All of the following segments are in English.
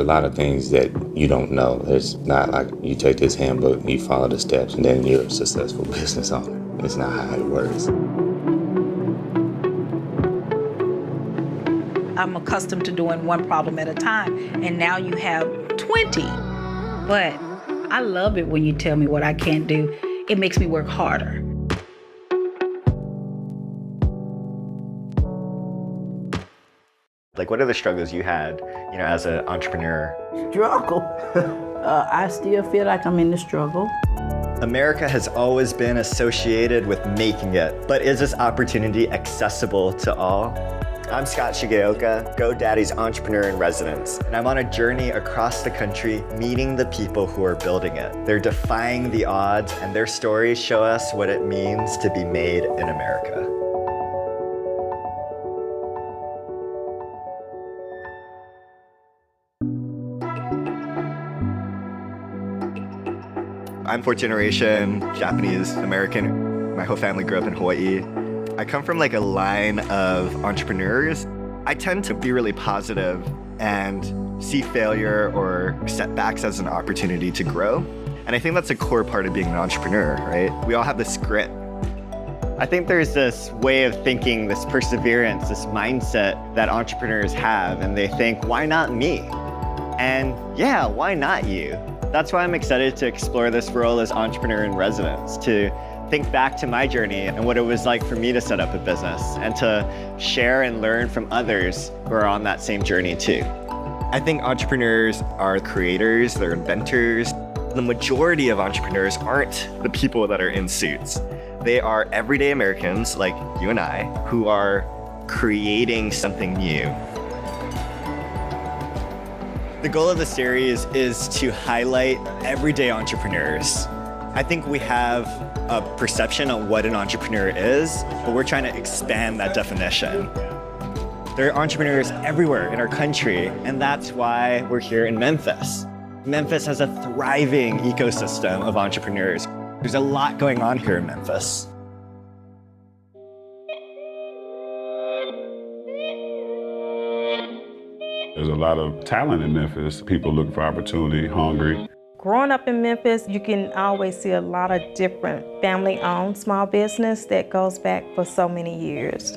a lot of things that you don't know. It's not like you take this handbook, you follow the steps, and then you're a successful business owner. It's not how it works. I'm accustomed to doing one problem at a time, and now you have 20. But I love it when you tell me what I can't do. It makes me work harder. Like, what are the struggles you had, as an entrepreneur? Struggle. I still feel like I'm in the struggle. America has always been associated with making it, but is this opportunity accessible to all? I'm Scott Shigeoka, GoDaddy's entrepreneur in residence, and I'm on a journey across the country meeting the people who are building it. They're defying the odds, and their stories show us what it means to be made in America. I'm fourth generation Japanese American. My whole family grew up in Hawaii. I come from like a line of entrepreneurs. I tend to be really positive and see failure or setbacks as an opportunity to grow. And I think that's a core part of being an entrepreneur, right? We all have this grit. I think there's this way of thinking, this perseverance, this mindset that entrepreneurs have, and they think, why not me? And yeah, why not you? That's why I'm excited to explore this role as entrepreneur in residence, to think back to my journey and what it was like for me to set up a business, and to share and learn from others who are on that same journey too. I think entrepreneurs are creators, they're inventors. The majority of entrepreneurs aren't the people that are in suits. They are everyday Americans like you and I who are creating something new. The goal of the series is to highlight everyday entrepreneurs. I think we have a perception of what an entrepreneur is, but we're trying to expand that definition. There are entrepreneurs everywhere in our country, and that's why we're here in Memphis. Memphis has a thriving ecosystem of entrepreneurs. There's a lot going on here in Memphis. There's a lot of talent in Memphis. People looking for opportunity, hungry. Growing up in Memphis, you can always see a lot of different family-owned small business that goes back for so many years.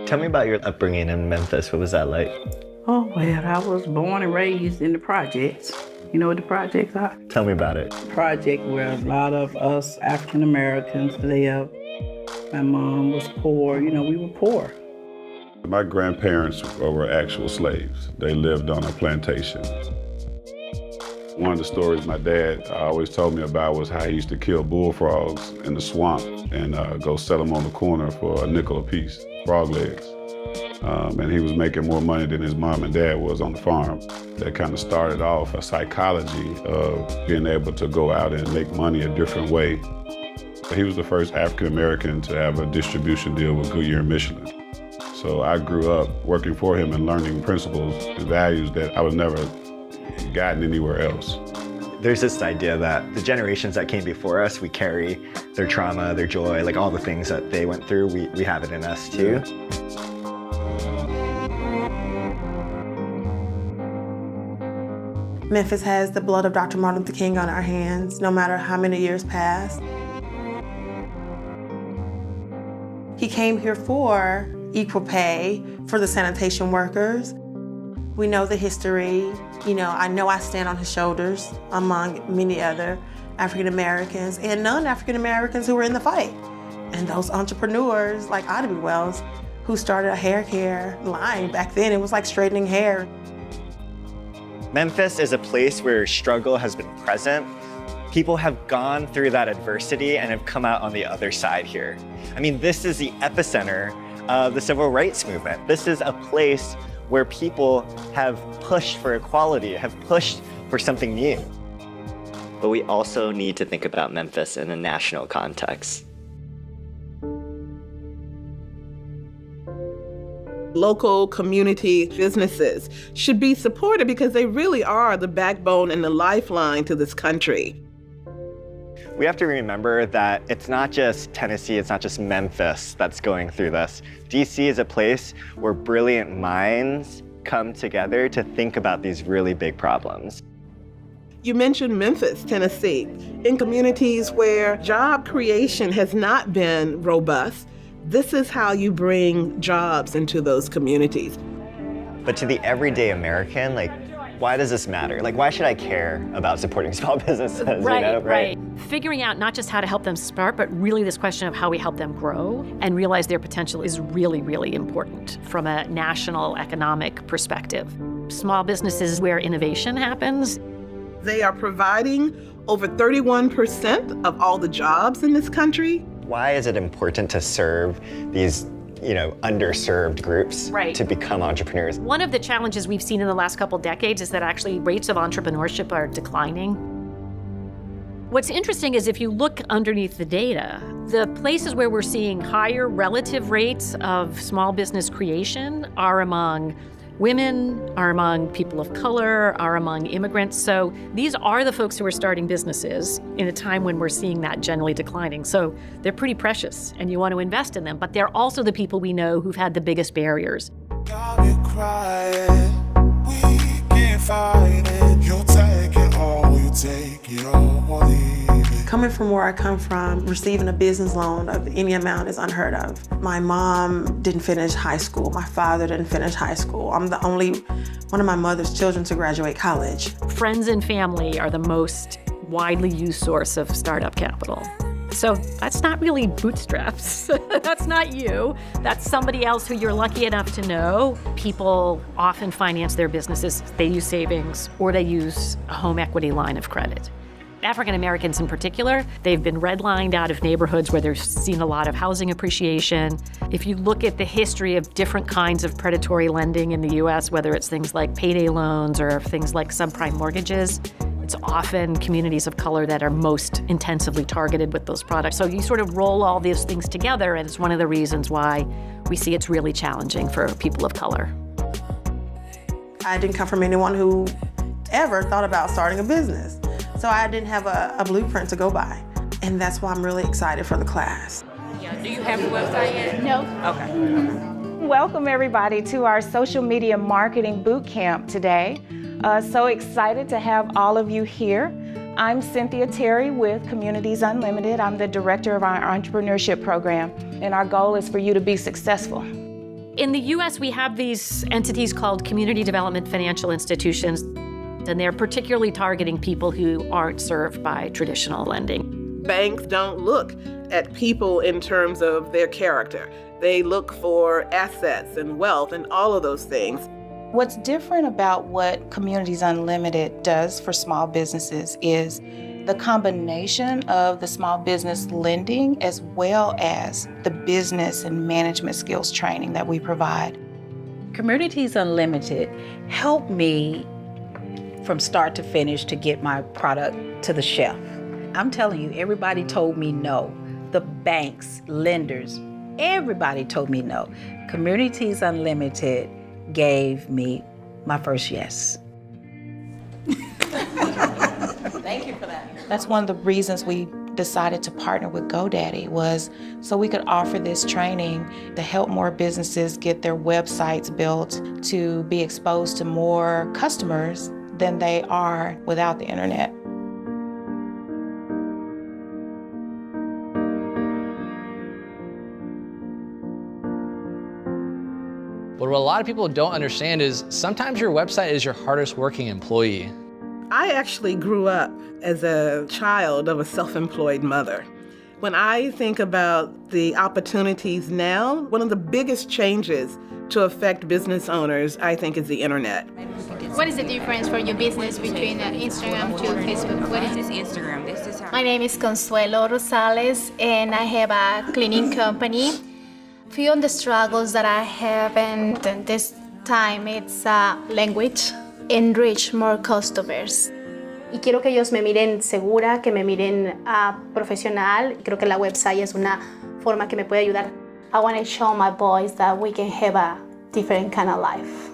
Tell me about your upbringing in Memphis. What was that like? Oh, well, I was born and raised in the projects. You know what the projects are? Tell me about it. Project where a lot of us African Americans live. My mom was poor. We were poor. My grandparents were actual slaves. They lived on a plantation. One of the stories my dad always told me about was how he used to kill bullfrogs in the swamp and go sell them on the corner for a nickel a piece, frog legs. And he was making more money than his mom and dad was on the farm. That kind of started off a psychology of being able to go out and make money a different way. He was the first African American to have a distribution deal with Goodyear and Michelin. So I grew up working for him and learning principles and values that I was never gotten anywhere else. There's this idea that the generations that came before us, we carry their trauma, their joy, like all the things that they went through, we have it in us too. Memphis has the blood of Dr. Martin Luther King on our hands, no matter how many years pass. He came here for equal pay for the sanitation workers. We know the history. I know I stand on his shoulders among many other African Americans and non-African Americans who were in the fight. And those entrepreneurs like Ida B. Wells, who started a hair care line back then. It was like straightening hair. Memphis is a place where struggle has been present. People have gone through that adversity and have come out on the other side here. I mean, this is the epicenter of the civil rights movement. This is a place where people have pushed for equality, have pushed for something new. But we also need to think about Memphis in a national context. Local community businesses should be supported because they really are the backbone and the lifeline to this country. We have to remember that it's not just Tennessee, it's not just Memphis that's going through this. DC is a place where brilliant minds come together to think about these really big problems. You mentioned Memphis, Tennessee. In communities where job creation has not been robust, this is how you bring jobs into those communities. But to the everyday American, like, why does this matter? Like, why should I care about supporting small businesses? Right, you know? right. Figuring out not just how to help them start, but really this question of how we help them grow and realize their potential is really, really important from a national economic perspective. Small businesses where innovation happens. They are providing over 31% of all the jobs in this country. Why is it important to serve these underserved groups to become entrepreneurs? One of the challenges we've seen in the last couple decades is that actually rates of entrepreneurship are declining. What's interesting is if you look underneath the data, the places where we're seeing higher relative rates of small business creation are among women, are among people of color, are among immigrants. So these are the folks who are starting businesses in a time when we're seeing that generally declining. So they're pretty precious and you want to invest in them, but they're also the people we know who've had the biggest barriers. Coming from where I come from, receiving a business loan of any amount is unheard of. My mom didn't finish high school. My father didn't finish high school. I'm the only one of my mother's children to graduate college. Friends and family are the most widely used source of startup capital. So that's not really bootstraps. That's not you. That's somebody else who you're lucky enough to know. People often finance their businesses. They use savings or they use a home equity line of credit. African Americans in particular, they've been redlined out of neighborhoods where they've seen a lot of housing appreciation. If you look at the history of different kinds of predatory lending in the US, whether it's things like payday loans or things like subprime mortgages, it's often communities of color that are most intensively targeted with those products. So you sort of roll all these things together, and it's one of the reasons why we see it's really challenging for people of color. I didn't come from anyone who ever thought about starting a business. So I didn't have a blueprint to go by. And that's why I'm really excited for the class. Do you have a website yet? No. Okay. Welcome everybody to our social media marketing boot camp today. So excited to have all of you here. I'm Cynthia Terry with Communities Unlimited. I'm the director of our entrepreneurship program, and our goal is for you to be successful. In the US, we have these entities called Community Development Financial Institutions, and they're particularly targeting people who aren't served by traditional lending. Banks don't look at people in terms of their character. They look for assets and wealth and all of those things. What's different about what Communities Unlimited does for small businesses is the combination of the small business lending as well as the business and management skills training that we provide. Communities Unlimited helped me from start to finish to get my product to the shelf. I'm telling you, everybody told me no. The banks, lenders, everybody told me no. Communities Unlimited gave me my first yes. Thank you for that. That's one of the reasons we decided to partner with GoDaddy, was so we could offer this training to help more businesses get their websites built, to be exposed to more customers than they are without the internet. But what a lot of people don't understand is sometimes your website is your hardest working employee. I actually grew up as a child of a self-employed mother. When I think about the opportunities now, one of the biggest changes to affect business owners, I think, is the internet. What is the difference for your business between Instagram to Facebook? What is this Instagram? This is how. My name is Consuelo Rosales, and I have a cleaning company. Few of the struggles that I have, and this time it's language, enrich more customers. Y quiero que ellos me miren segura, que me miren profesional. Creo que la website es una forma que me puede ayudar. I want to show my boys that we can have a different kind of life.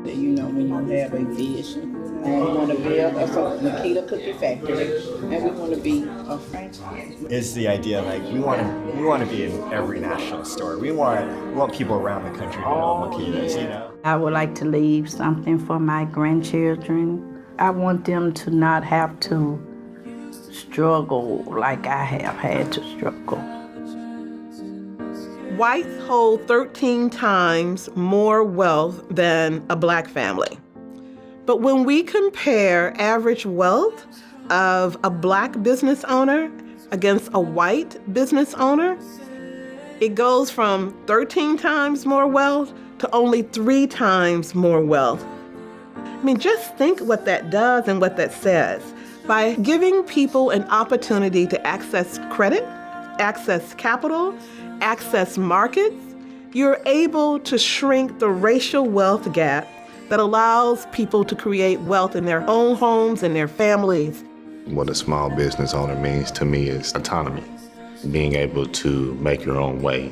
You know, when you have a vision And we want to build a Makita Cookie Factory, and we want to be a franchise. Is the idea like we want to be in every national store. We want people around the country to know Makitas, you know. I would like to leave something for my grandchildren. I want them to not have to struggle like I have had to struggle. Whites hold 13 times more wealth than a black family. But when we compare average wealth of a black business owner against a white business owner, it goes from 13 times more wealth to only 3 times more wealth. I mean, just think what that does and what that says. By giving people an opportunity to access credit, access capital, access markets, you're able to shrink the racial wealth gap that allows people to create wealth in their own homes and their families. What a small business owner means to me is autonomy, being able to make your own way.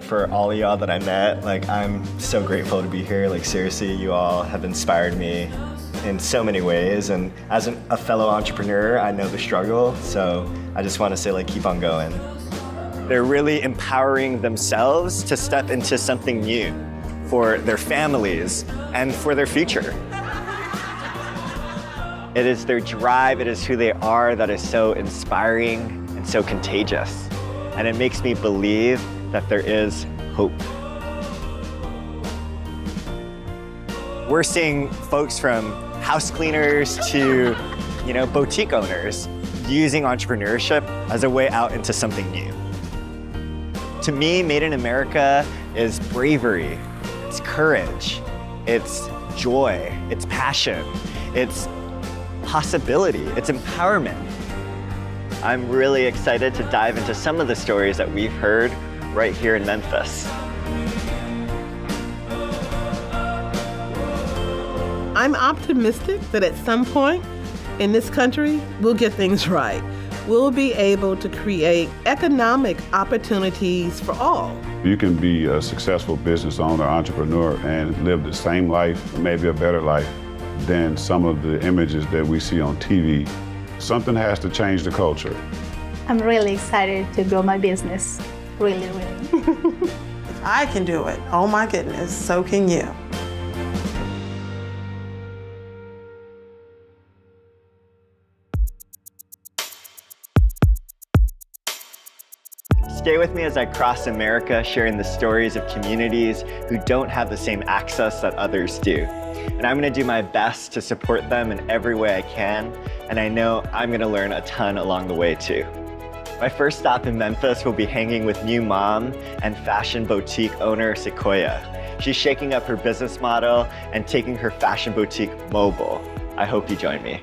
For all of y'all that I met, like, I'm so grateful to be here. Like, seriously, you all have inspired me in so many ways. And as a fellow entrepreneur, I know the struggle. So I just want to say, like, keep on going. They're really empowering themselves to step into something new for their families and for their future. It is their drive, it is who they are that is so inspiring and so contagious. And it makes me believe that there is hope. We're seeing folks from house cleaners to, boutique owners using entrepreneurship as a way out into something new. To me, Made in America is bravery, it's courage, it's joy, it's passion, it's possibility, it's empowerment. I'm really excited to dive into some of the stories that we've heard right here in Memphis. I'm optimistic that at some point in this country, we'll get things right. We'll be able to create economic opportunities for all. You can be a successful business owner, entrepreneur, and live the same life, maybe a better life, than some of the images that we see on TV. Something has to change the culture. I'm really excited to grow my business. Really, really. If I can do it, oh my goodness, so can you. Stay with me as I cross America, sharing the stories of communities who don't have the same access that others do. And I'm gonna do my best to support them in every way I can, and I know I'm gonna learn a ton along the way too. My first stop in Memphis will be hanging with new mom and fashion boutique owner Sequoia. She's shaking up her business model and taking her fashion boutique mobile. I hope you join me.